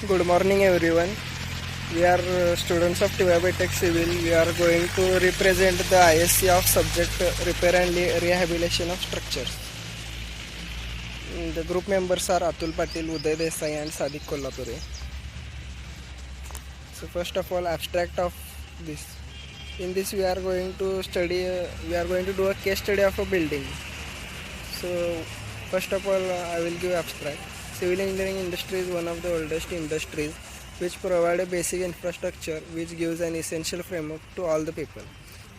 Good morning, everyone. We are students of TYB Tech Civil. We are going to represent the ISC of subject repair and rehabilitation of structures. The group members are Atul Patil, Uday Desai, and Sadiq Kolhapure. So first of all, abstract of this. In this, we are going to study. We are going to do a case study of a building. So first of all, I will give abstract. Civil engineering industry is one of the oldest industries which provide a basic infrastructure which gives an essential framework to all the people.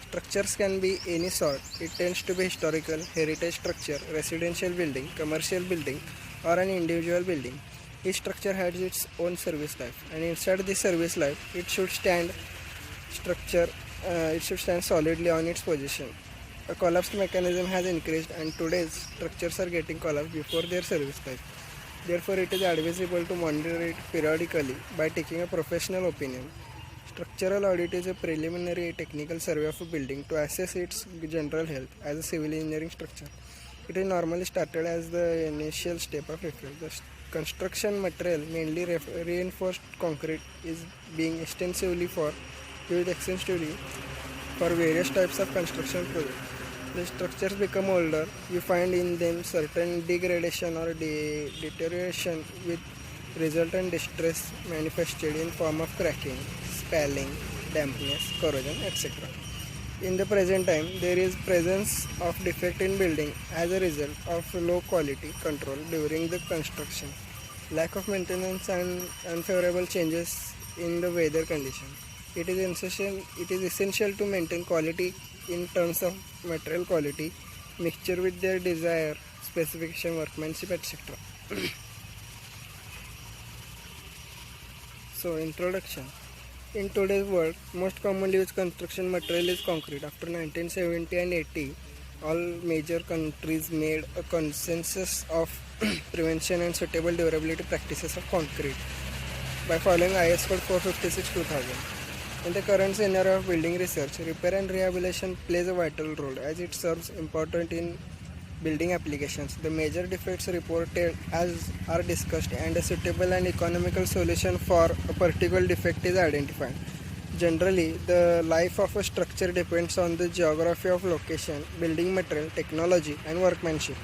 Structures can be any sort. It tends to be historical, heritage structure, residential building, commercial building, or an individual building. Each structure has its own service life, and inside this service life, structure it should stand solidly on its position. A collapse mechanism has increased, and today's structures are getting collapsed before their service life. Therefore, it is advisable to monitor it periodically by taking a professional opinion. Structural audit is a preliminary technical survey of a building to assess its general health as a civil engineering structure. It is normally started as the initial step of repair. The construction material, mainly reinforced concrete, is being used extensively for various types of construction projects. The structures become older, you find in them certain degradation or deterioration with resultant distress manifested in form of cracking, spalling, dampness, corrosion, etc. In the present time, there is presence of defect in building as a result of low quality control during the construction, lack of maintenance and unfavorable changes in the weather condition. It is essential to maintain quality in terms of material quality, mixture with their desired specification, workmanship, etc. So, introduction. In today's world, most commonly used construction material is concrete. After 1970 and 80, all major countries made a consensus of prevention and suitable durability practices of concrete by following IS Code 456-2000. In the current scenario of building research, repair and rehabilitation plays a vital role as it serves important in building applications. The major defects reported as are discussed and a suitable and economical solution for a particular defect is identified. Generally, the life of a structure depends on the geography of location, building material, technology, and workmanship.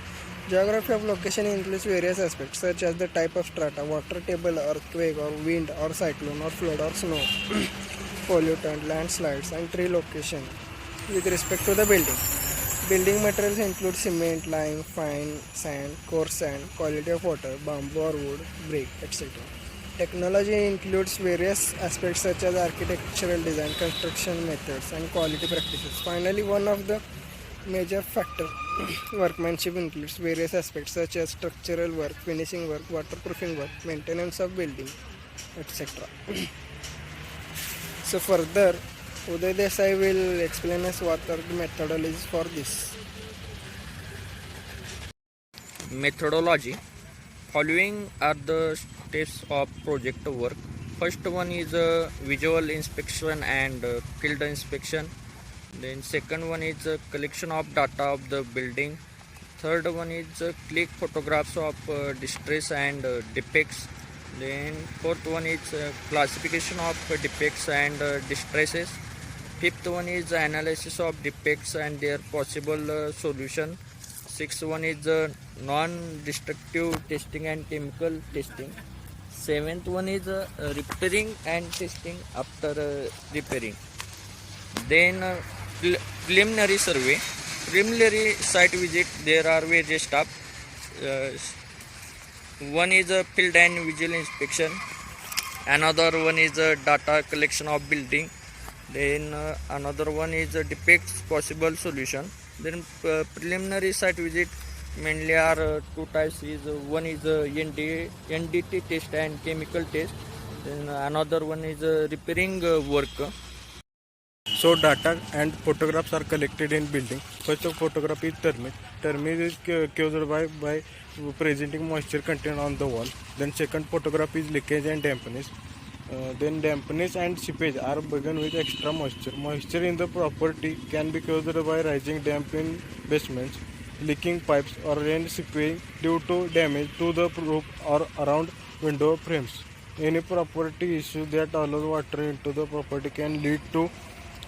Geography of location includes various aspects such as the type of strata, water table, earthquake or wind or cyclone or flood or snow, pollutant, landslides, and tree location with respect to the building. Building materials include cement, lime, fine sand, coarse sand, quality of water, bamboo or wood, brick, etc. Technology includes various aspects such as architectural design, construction methods, and quality practices. Finally, one of the major factor workmanship includes various aspects such as structural work, finishing work, waterproofing work, maintenance of building, etc. So further, Uday Desai will explain us what are the methodologies for this. Methodology. Following are the steps of project work. First one is visual inspection and field inspection. Then second one is collection of data of the building. Third one is click photographs of distress and defects. Then fourth one is classification of defects and distresses. Fifth one is analysis of defects and their possible solution. Sixth one is non-destructive testing and chemical testing. Seventh one is repairing and testing after repairing. Then preliminary survey. Preliminary site visit, there are various steps. One is a field and visual inspection. Another one is data collection of building. Then another one is defects possible solution. Then preliminary site visit mainly are two types. One is NDT test and chemical test. Then another one is repairing work. So data and photographs are collected in building. First of photograph is thermal. Thermal is caused by presenting moisture content on the wall. Then second photograph is leakage and dampness. Then dampness and seepage are begun with extra moisture. Moisture in the property can be caused by rising damp in basements, leaking pipes or rain seepage due to damage to the roof or around window frames. Any property issue that allows water into the property can lead to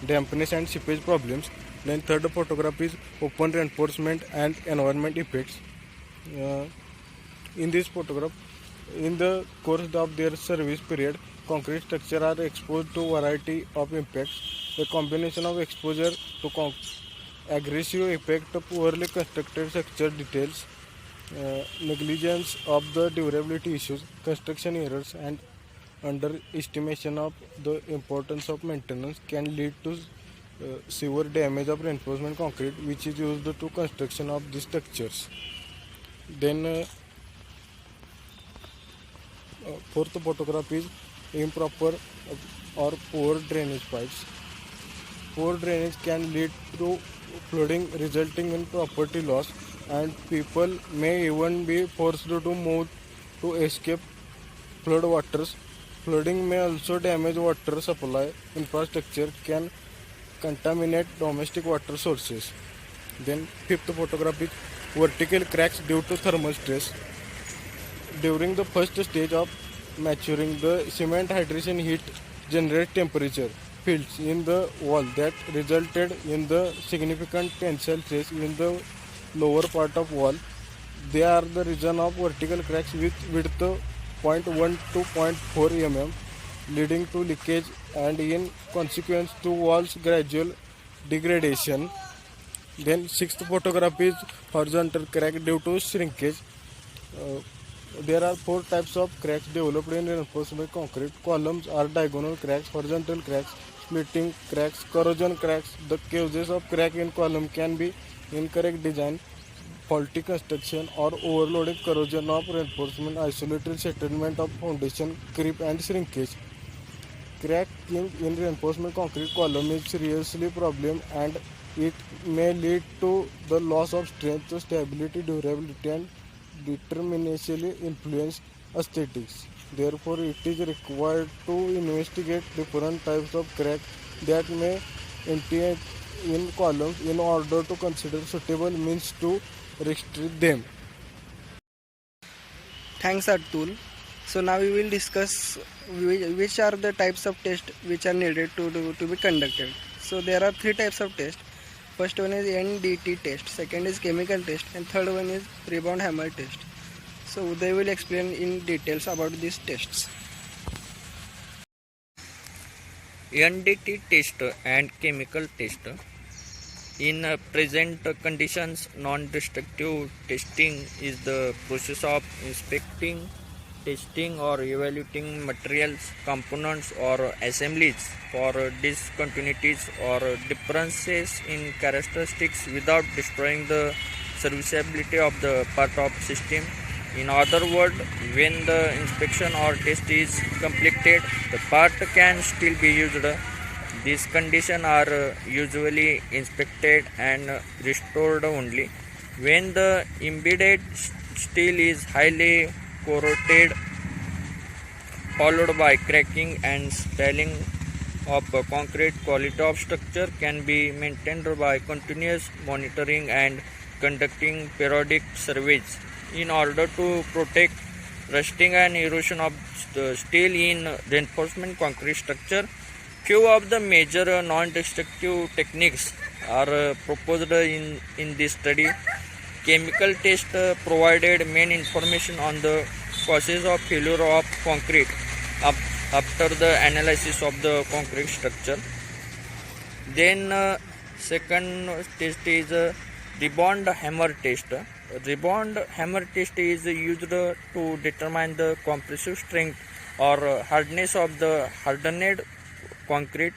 dampness and seepage problems. Then third photograph is open reinforcement and environment effects. Uh, in this photograph, in the course of their service period, concrete structures are exposed to variety of impacts. A combination of exposure to aggressive effect of poorly constructed structure details, negligence of the durability issues, construction errors, and underestimation of the importance of maintenance can lead to severe damage of reinforcement concrete, which is used to construction of these structures. Then fourth photograph is improper or poor drainage pipes. Poor drainage can lead to flooding, resulting in property loss, and people may even be forced to move to escape flood waters. Flooding may also damage water supply infrastructure, can contaminate domestic water sources. Then fifth photograph is vertical cracks due to thermal stress. During the first stage of maturing, the cement hydration heat generates temperature fields in the wall that resulted in the significant tensile stress in the lower part of wall. They are the reason of vertical cracks with width 0.1 to 0.4 mm, leading to leakage and in consequence to walls gradual degradation. Then sixth photograph is horizontal crack due to shrinkage. Uh, there are four types of cracks developed in reinforcement concrete. Columns are diagonal cracks, horizontal cracks, splitting cracks, corrosion cracks. The causes of crack in column can be incorrect design, faulty construction, or overloaded corrosion of reinforcement, isolated settlement of foundation, creep, and shrinkage. Cracking in reinforcement concrete column is seriously problem, and it may lead to the loss of strength, stability, durability, and determinately influence aesthetics. Therefore, it is required to investigate different types of crack that may enter in columns in order to consider suitable means to restrict them. Thanks, Atul. So now we will discuss which are the types of tests which are needed to be conducted. So there are three types of tests. First one is NDT test, second is chemical test, and third one is rebound hammer test. So they will explain in details about these tests. NDT test and chemical test. In present conditions, non-destructive testing is the process of inspecting, testing or evaluating materials, components or assemblies for discontinuities or differences in characteristics without destroying the serviceability of the part of system. In other words, when the inspection or test is completed, the part can still be used. These conditions are usually inspected and restored only when the embedded steel is highly corroded, followed by cracking and spalling of concrete. Quality of structure can be maintained by continuous monitoring and conducting periodic surveys in order to protect rusting and erosion of the steel in reinforcement concrete structure. Few of the major non-destructive techniques are proposed in this study. Chemical test provided main information on the causes of failure of concrete after the analysis of the concrete structure. Then second test is rebound hammer test. Rebound hammer test is used to determine the compressive strength or hardness of the hardened concrete.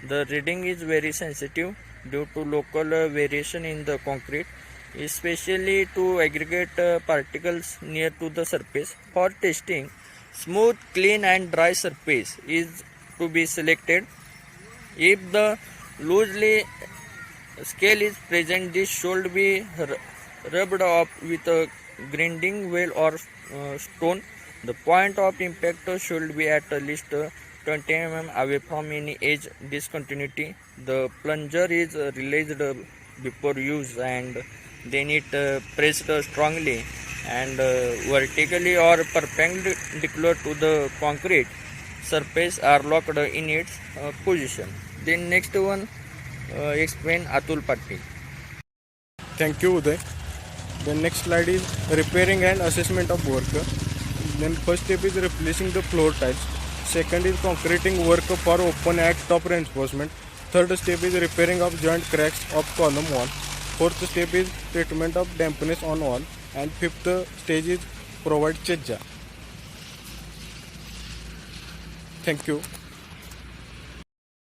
The reading is very sensitive due to local variation in the concrete, especially to aggregate particles near to the surface. For testing, smooth, clean and dry surface is to be selected. If the loosely scale is present, this should be rubbed off with a grinding wheel or stone. The point of impact should be at least 20 mm away from any edge discontinuity. The plunger is released before use and then it pressed strongly and vertically or perpendicular to the concrete surface are locked in its position. Then next one explain Atul Patil. Thank you, Uday. The next slide is repairing and assessment of work. Then first step is replacing the floor tiles. Second is concreting work for open at top reinforcement. Third step is repairing of joint cracks of column wall. Fourth step is treatment of dampness on wall. And fifth stage is provide chechja. Thank you.